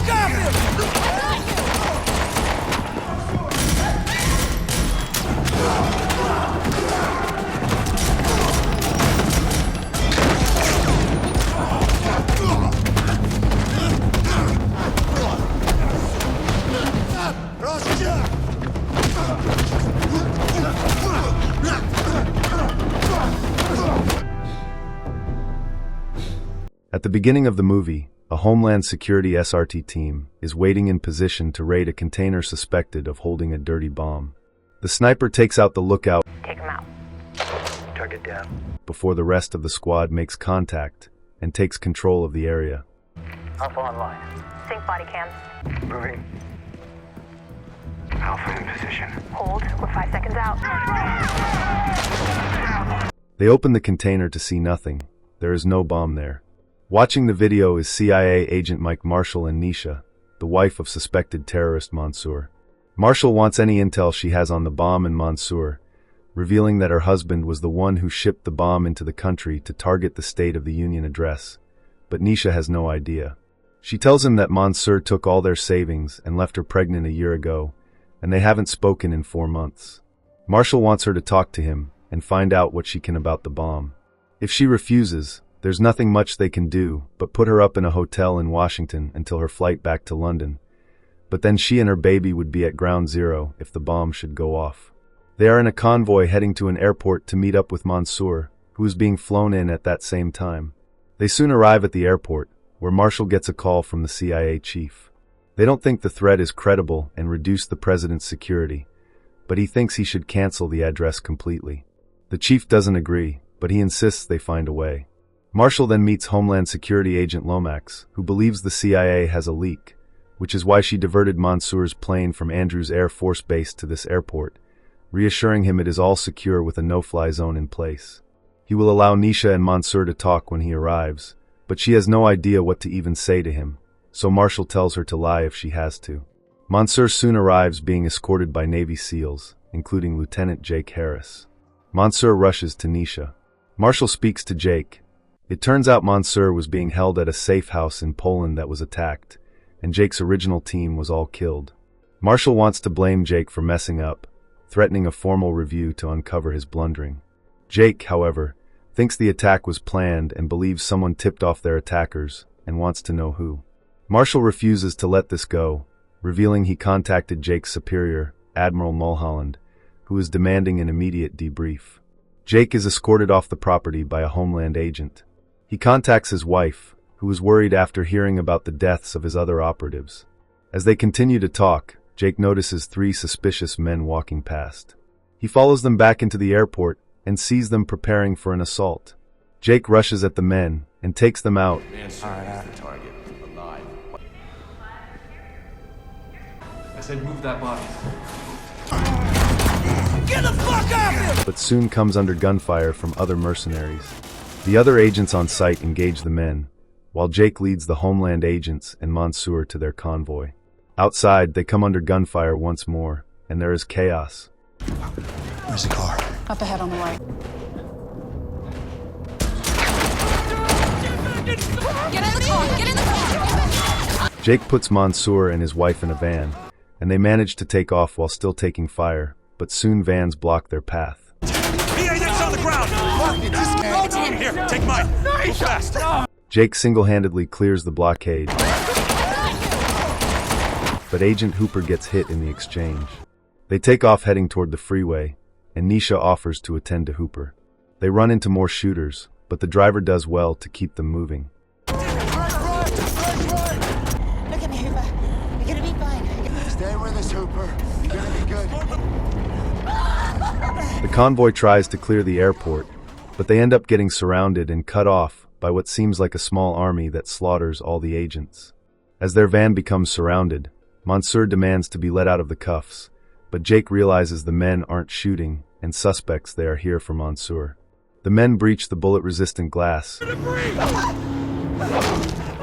fuck off him! At the beginning of the movie, a Homeland Security SRT team is waiting in position to raid a container suspected of holding a dirty bomb. The sniper takes out the lookout, Take him out. Target down. before the rest of the squad makes contact and takes control of the area. Alpha online. Sync body cams. Moving. Alpha in position. Hold. We're 5 seconds out. They open the container to see nothing. There is no bomb there. Watching the video is CIA agent Mike Marshall and Nisha, the wife of suspected terrorist Mansur. Marshall wants any intel she has on the bomb and Mansur, revealing that her husband was the one who shipped the bomb into the country to target the State of the Union address. But Nisha has no idea. She tells him that Mansur took all their savings and left her pregnant a year ago, and they haven't spoken in 4 months. Marshall wants her to talk to him and find out what she can about the bomb. If she refuses, there's nothing much they can do but put her up in a hotel in Washington until her flight back to London. But then she and her baby would be at ground zero if the bomb should go off. They are in a convoy heading to an airport to meet up with Mansur, who is being flown in at that same time. They soon arrive at the airport, where Marshall gets a call from the CIA chief. They don't think the threat is credible and reduce the president's security, but he thinks he should cancel the address completely. The chief doesn't agree, but he insists they find a way. Marshall then meets Homeland Security agent Lomax, who believes the CIA has a leak, which is why she diverted Mansur's plane from Andrews Air Force Base to this airport, reassuring him it is all secure with a no-fly zone in place. He will allow Nisha and Mansur to talk when he arrives, but she has no idea what to even say to him, so Marshall tells her to lie if she has to. Mansur soon arrives being escorted by Navy SEALs, including Lieutenant Jake Harris. Mansur rushes to Nisha. Marshall speaks to Jake. It turns out Mansur was being held at a safe house in Poland that was attacked, and Jake's original team was all killed. Marshall wants to blame Jake for messing up, threatening a formal review to uncover his blundering. Jake, however, thinks the attack was planned and believes someone tipped off their attackers and wants to know who. Marshall refuses to let this go, revealing he contacted Jake's superior, Admiral Mulholland, who is demanding an immediate debrief. Jake is escorted off the property by a Homeland agent. He contacts his wife, who is worried after hearing about the deaths of his other operatives. As they continue to talk, Jake notices 3 suspicious men walking past. He follows them back into the airport and sees them preparing for an assault. Jake rushes at the men and takes them out. Alright, the target. Alive. I said move that body. Get the fuck off him! But soon comes under gunfire from other mercenaries. The other agents on site engage the men, while Jake leads the Homeland agents and Mansur to their convoy. Outside, they come under gunfire once more, and there is chaos. Where's the car? Up ahead on the right. Get in the car! Get in the car! Jake puts Mansur and his wife in a van, and they manage to take off while still taking fire, but soon vans block their path. PAX on the ground! Here, take mine! Move fast! Jake single-handedly clears the blockade, but Agent Hooper gets hit in the exchange. They take off heading toward the freeway, and Nisha offers to attend to Hooper. They run into more shooters, but the driver does well to keep them moving. Look at me, Hooper. You're gonna be fine. Stay with us, Hooper. You're gonna be good. The convoy tries to clear the airport, but they end up getting surrounded and cut off by what seems like a small army that slaughters all the agents. As their van becomes surrounded, Mansur demands to be let out of the cuffs, but Jake realizes the men aren't shooting and suspects they are here for Mansur. The men breach the bullet-resistant glass,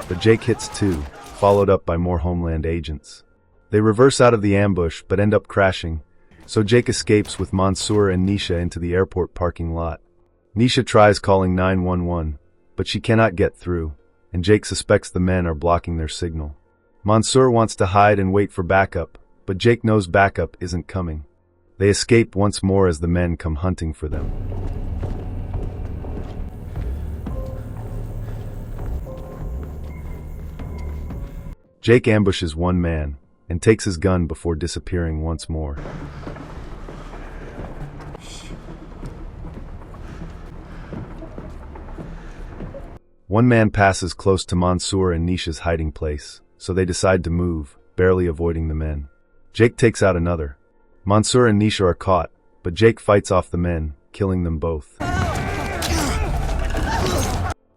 but Jake hits 2, followed up by more Homeland agents. They reverse out of the ambush but end up crashing, so Jake escapes with Mansur and Nisha into the airport parking lot. Nisha tries calling 911, but she cannot get through, and Jake suspects the men are blocking their signal. Mansur wants to hide and wait for backup, but Jake knows backup isn't coming. They escape once more as the men come hunting for them. Jake ambushes one man and takes his gun before disappearing once more. One man passes close to Mansur and Nisha's hiding place, so they decide to move, barely avoiding the men. Jake takes out another. Mansur and Nisha are caught, but Jake fights off the men, killing them both.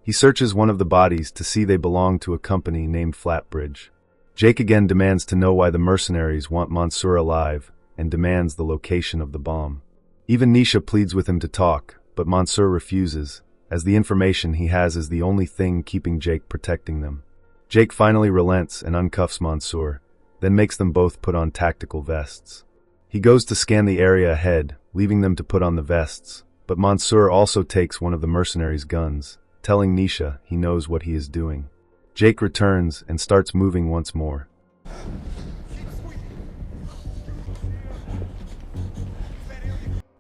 He searches one of the bodies to see they belong to a company named Flatbridge. Jake again demands to know why the mercenaries want Mansur alive and demands the location of the bomb. Even Nisha pleads with him to talk, but Mansur refuses, as the information he has is the only thing keeping Jake protecting them. Jake finally relents and uncuffs Mansur, then makes them both put on tactical vests. He goes to scan the area ahead, leaving them to put on the vests, but Mansur also takes one of the mercenaries' guns, telling Nisha he knows what he is doing. Jake returns and starts moving once more.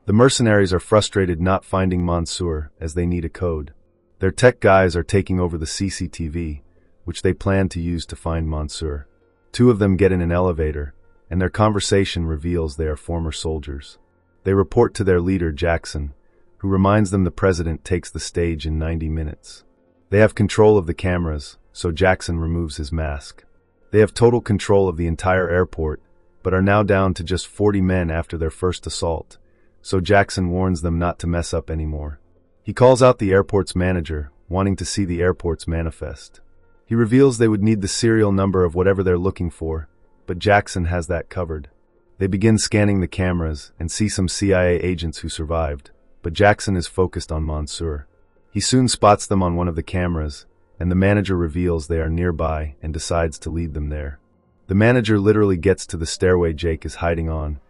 The mercenaries are frustrated not finding Mansur as they need a code. Their tech guys are taking over the CCTV, which they plan to use to find Mansur. Two of them get in an elevator, and their conversation reveals they are former soldiers. They report to their leader, Jackson, who reminds them the president takes the stage in 90 minutes. They have control of the cameras, so Jackson removes his mask. They have total control of the entire airport, but are now down to just 40 men after their first assault, so Jackson warns them not to mess up anymore. He calls out the airport's manager, wanting to see the airport's manifest. He reveals they would need the serial number of whatever they're looking for, but Jackson has that covered. They begin scanning the cameras and see some CIA agents who survived, but Jackson is focused on Mansur. He soon spots them on one of the cameras, and the manager reveals they are nearby and decides to lead them there. The manager literally gets to the stairway Jake is hiding on,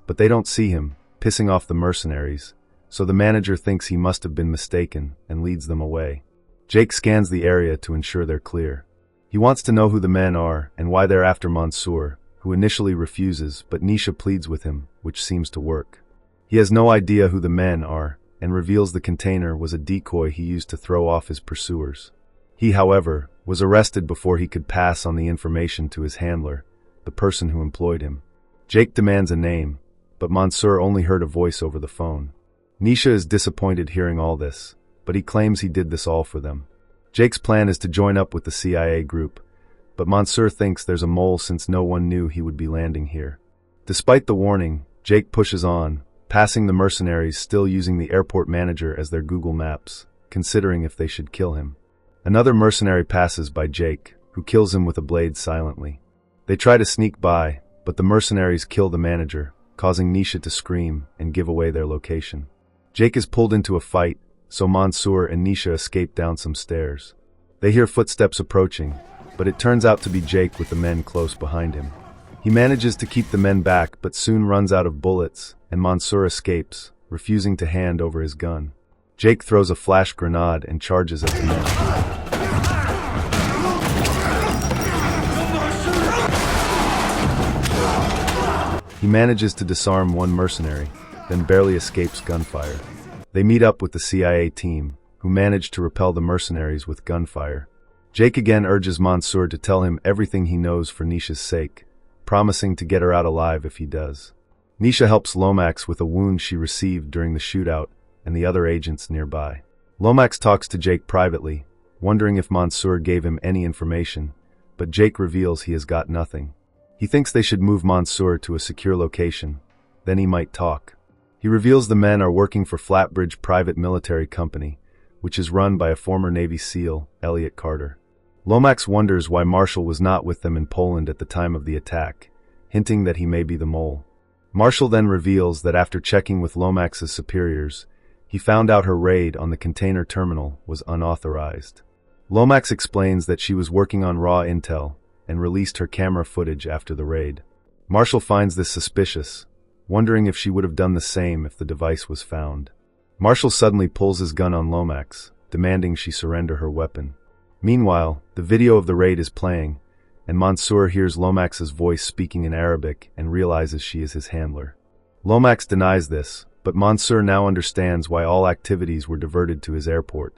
but they don't see him, pissing off the mercenaries, so the manager thinks he must have been mistaken and leads them away. Jake scans the area to ensure they're clear. He wants to know who the men are and why they're after Mansur, who initially refuses, but Nisha pleads with him, which seems to work. He has no idea who the men are and reveals the container was a decoy he used to throw off his pursuers. He, however, was arrested before he could pass on the information to his handler, the person who employed him. Jake demands a name, but Mansur only heard a voice over the phone. Nisha is disappointed hearing all this, but he claims he did this all for them. Jake's plan is to join up with the CIA group, but Mansur thinks there's a mole since no one knew he would be landing here. Despite the warning, Jake pushes on, passing the mercenaries still using the airport manager as their Google Maps, considering if they should kill him. Another mercenary passes by Jake, who kills him with a blade silently. They try to sneak by, but the mercenaries kill the manager, causing Nisha to scream and give away their location. Jake is pulled into a fight, so Mansur and Nisha escape down some stairs. They hear footsteps approaching, but it turns out to be Jake with the men close behind him. He manages to keep the men back but soon runs out of bullets, and Mansur escapes, refusing to hand over his gun. Jake throws a flash grenade and charges at the men. He manages to disarm one mercenary, then barely escapes gunfire. They meet up with the CIA team, who manage to repel the mercenaries with gunfire. Jake again urges Mansur to tell him everything he knows for Nisha's sake, promising to get her out alive if he does. Nisha helps Lomax with a wound she received during the shootout and the other agents nearby. Lomax talks to Jake privately, wondering if Mansur gave him any information, but Jake reveals he has got nothing. He thinks they should move Mansur to a secure location, then he might talk. He reveals the men are working for Flatbridge Private Military Company, which is run by a former Navy SEAL, Elliot Carter. Lomax wonders why Marshall was not with them in Poland at the time of the attack, hinting that he may be the mole. Marshall then reveals that after checking with Lomax's superiors, he found out her raid on the container terminal was unauthorized. Lomax explains that she was working on raw intel and released her camera footage after the raid. Marshall finds this suspicious, wondering if she would have done the same if the device was found. Marshall suddenly pulls his gun on Lomax, demanding she surrender her weapon. Meanwhile, the video of the raid is playing, and Mansur hears Lomax's voice speaking in Arabic and realizes she is his handler. Lomax denies this, but Mansur now understands why all activities were diverted to his airport.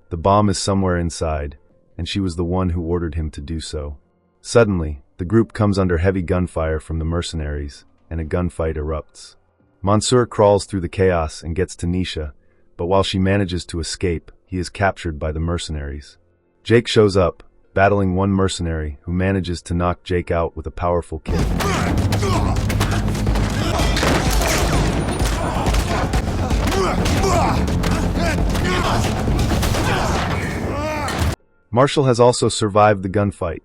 The bomb is somewhere inside, and she was the one who ordered him to do so. Suddenly, the group comes under heavy gunfire from the mercenaries, and a gunfight erupts. Mansur crawls through the chaos and gets to Nisha, but while she manages to escape, he is captured by the mercenaries. Jake shows up, battling one mercenary who manages to knock Jake out with a powerful kick. Marshall has also survived the gunfight.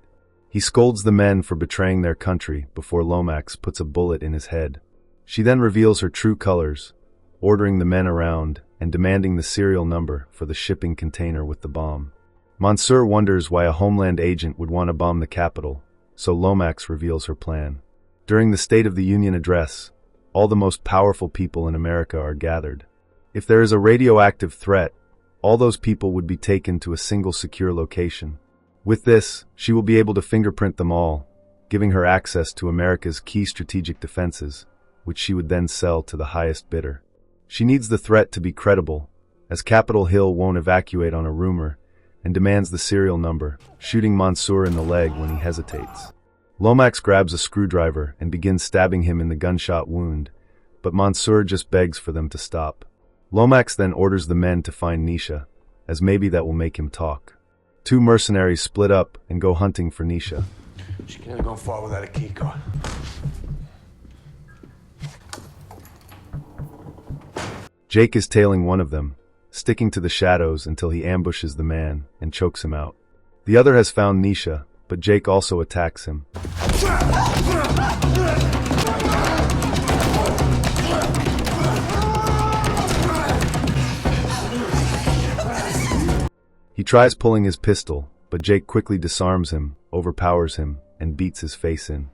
He scolds the men for betraying their country before Lomax puts a bullet in his head. She then reveals her true colors, ordering the men around and demanding the serial number for the shipping container with the bomb. Mansur wonders why a Homeland agent would want to bomb the capital, so Lomax reveals her plan. During the State of the Union address, all the most powerful people in America are gathered. If there is a radioactive threat, all those people would be taken to a single secure location. With this, she will be able to fingerprint them all, giving her access to America's key strategic defenses, which she would then sell to the highest bidder. She needs the threat to be credible, as Capitol Hill won't evacuate on a rumor, and demands the serial number, shooting Mansur in the leg when he hesitates. Lomax grabs a screwdriver and begins stabbing him in the gunshot wound, but Mansur just begs for them to stop. Lomax then orders the men to find Nisha, as maybe that will make him talk. Two mercenaries split up and go hunting for Nisha. She can't go far without a key card. Jake is tailing one of them, sticking to the shadows until he ambushes the man and chokes him out. The other has found Nisha, but Jake also attacks him. He tries pulling his pistol, but Jake quickly disarms him, overpowers him, and beats his face in.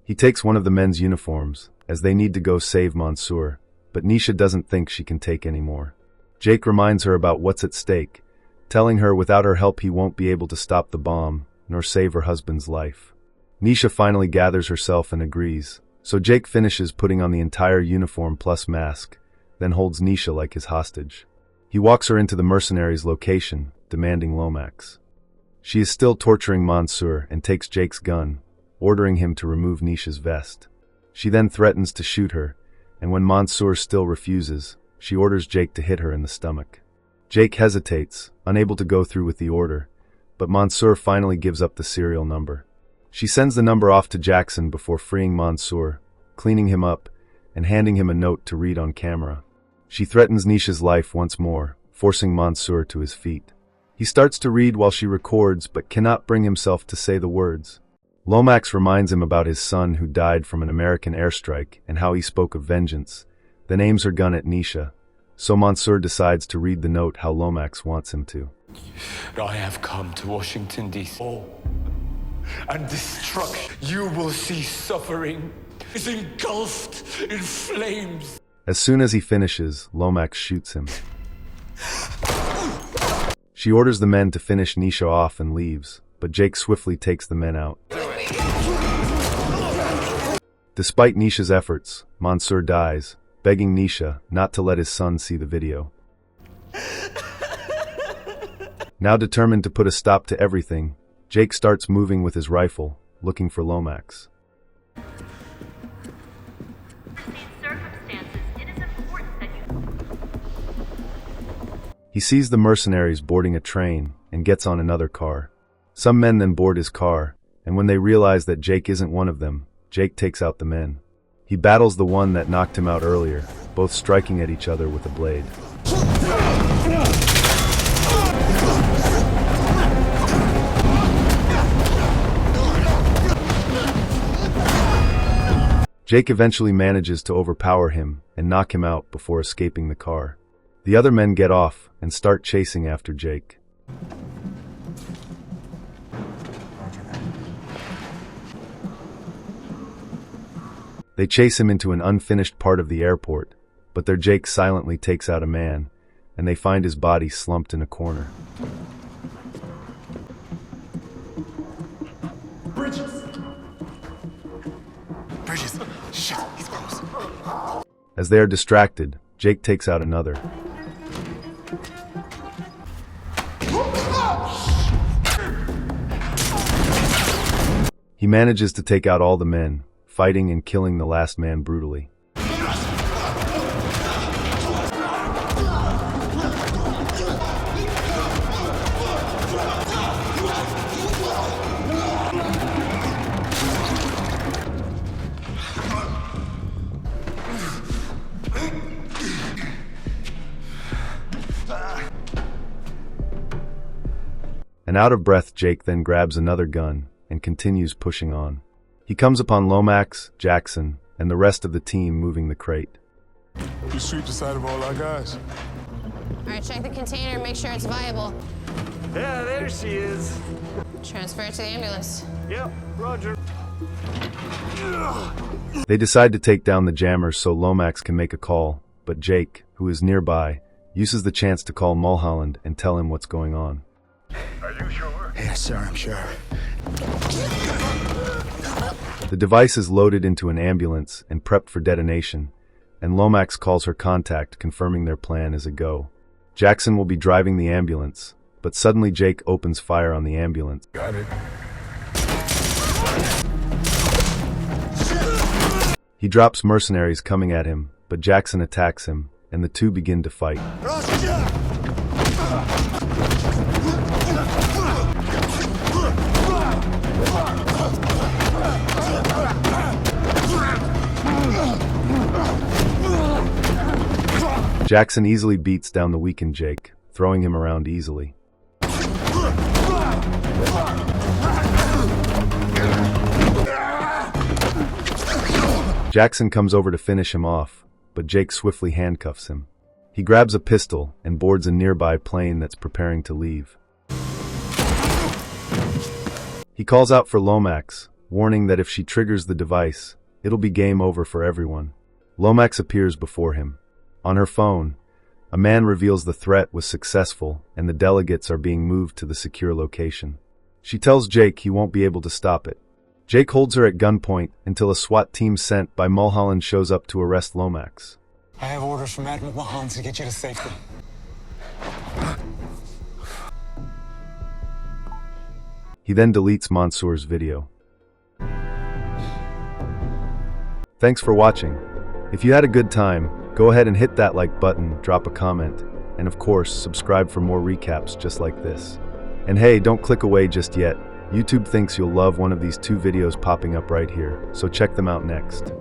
He takes one of the men's uniforms, as they need to go save Mansur, but Nisha doesn't think she can take any more. Jake reminds her about what's at stake, telling her without her help he won't be able to stop the bomb, nor save her husband's life. Nisha finally gathers herself and agrees, so Jake finishes putting on the entire uniform plus mask, then holds Nisha like his hostage. He walks her into the mercenaries' location, demanding Lomax. She is still torturing Mansur and takes Jake's gun, ordering him to remove Nisha's vest. She then threatens to shoot her, and when Mansur still refuses, she orders Jake to hit her in the stomach. Jake hesitates, unable to go through with the order, but Mansur finally gives up the serial number. She sends the number off to Jackson before freeing Mansur, cleaning him up, and handing him a note to read on camera. She threatens Nisha's life once more, forcing Mansur to his feet. He starts to read while she records but cannot bring himself to say the words. Lomax reminds him about his son who died from an American airstrike and how he spoke of vengeance, then aims her gun at Nisha, so Mansur decides to read the note how Lomax wants him to. I have come to Washington D.C. and destruction. You will see suffering is engulfed in flames. As soon as he finishes, Lomax shoots him. She orders the men to finish Nisha off and leaves, but Jake swiftly takes the men out. Despite Nisha's efforts, Mansur dies, begging Nisha not to let his son see the video. Now determined to put a stop to everything, Jake starts moving with his rifle, looking for Lomax. He sees the mercenaries boarding a train and gets on another car. Some men then board his car, and when they realize that Jake isn't one of them, Jake takes out the men. He battles the one that knocked him out earlier, both striking at each other with a blade. Jake eventually manages to overpower him and knock him out before escaping the car. The other men get off and start chasing after Jake. They chase him into an unfinished part of the airport, but their Jake silently takes out a man, and they find his body slumped in a corner. Bridges! Shit, he's close. As they are distracted, Jake takes out another. He manages to take out all the men, fighting and killing the last man brutally. An out-of-breath Jake then grabs another gun and continues pushing on. He comes upon Lomax, Jackson, and the rest of the team moving the crate. We sweep the side of all our guys. All right, check the container and make sure it's viable. Yeah, there she is. Transfer it to the ambulance. Yep, roger. They decide to take down the jammers so Lomax can make a call, but Jake, who is nearby, uses the chance to call Mulholland and tell him what's going on. Are you sure? Yes, sir, I'm sure. The device is loaded into an ambulance and prepped for detonation, and Lomax calls her contact confirming their plan is a go. Jackson will be driving the ambulance, but suddenly Jake opens fire on the ambulance. Got it. He drops mercenaries coming at him, but Jackson attacks him, and the two begin to fight. Jackson easily beats down the weakened Jake, throwing him around easily. Jackson comes over to finish him off, but Jake swiftly handcuffs him. He grabs a pistol and boards a nearby plane that's preparing to leave. He calls out for Lomax, warning that if she triggers the device, it'll be game over for everyone. Lomax appears before him. On her phone, a man reveals the threat was successful and the delegates are being moved to the secure location. She tells Jake he won't be able to stop it. Jake holds her at gunpoint until a SWAT team sent by Mulholland shows up to arrest Lomax. I have orders from Admiral Mulholland to get you to safety. He then deletes Mansur's video. Thanks for watching. If you had a good time, go ahead and hit that like button, drop a comment, and of course, subscribe for more recaps just like this. And hey, don't click away just yet. YouTube thinks you'll love one of these two videos popping up right here, so check them out next.